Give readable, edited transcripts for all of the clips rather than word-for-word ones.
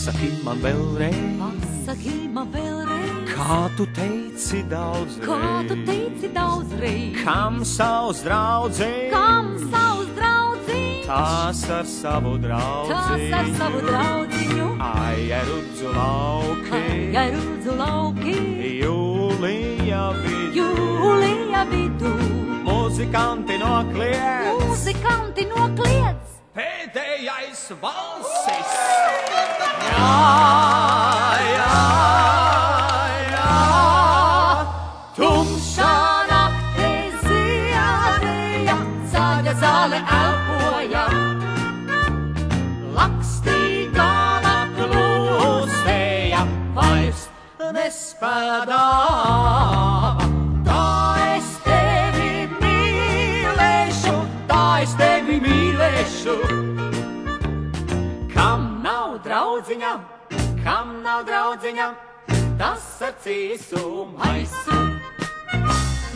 Pasaki man vēlreiz, Pasaki man vēlreiz, kā tu teici daudz reiz, kā tu teici daudz reiz, kam savs draudziņš, kam savs draudziņš, tās ar savu draudziņu, tās ar savu draudziņu, ai rudzu lauki, ai rudzu lauki, jūlija vidū, jūlija vidū, muzikanti nokliedz, muzikanti nokliedz, pēdējais valsis. jā, jā, jā, tumšā naktī ziedēja, zaļa zāle elpoja, lakstīgā naklusēja, vairs nespēdā. Tā es tevi mīlēšu, tā es tevi mīlēšu. Kam nav draudziņa, kam nav draudziņa, tas ar cīsu maisu.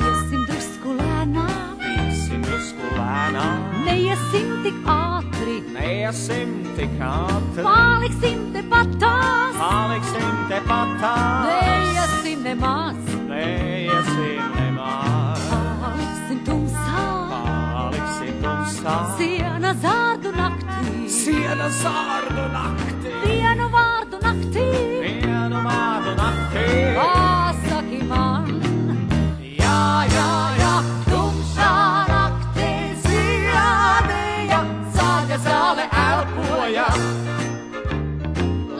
Iesim drusku lēnām, Iesim drusku lēnām, neiesim tik ātri, neiesim tik ātri, paliksim te patās, paliksim te patās, neiesim nemaz, neiesim nemaz, paliksim tumsā, paliksim tumsā, siena zārdu naktī, siena zārdu naktī, vienu vārdu naktī, vienu vārdu naktī. pasaki man, jā, jā, jā, tumšā naktī ziedēja, zaļa zāle elpoja,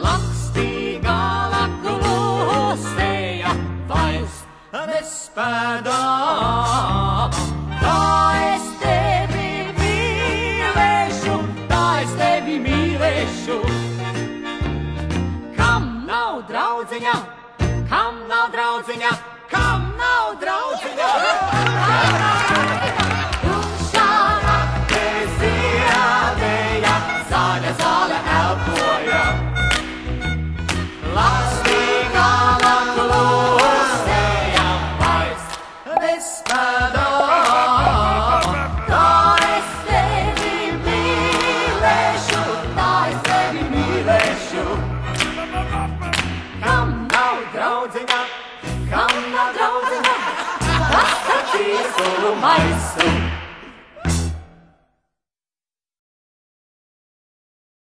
lakstīgā naklusēja, vairs nespēdā. Tā es tevi mīlēšu, tā es tevi mīlēšu. Kam nav draudziņa, kam nav draudziņa, kam nav draudziņa? Tumšā naktī ziedēja, zaļa zāle elpoja, lakstīgā naklusēja, vairs nespēdā. Tā es tevi mīlēšu, tā es tevi mīlēšu. Kam nav draudziņa, kam nav draudziņa, tas ar cīsu maisu.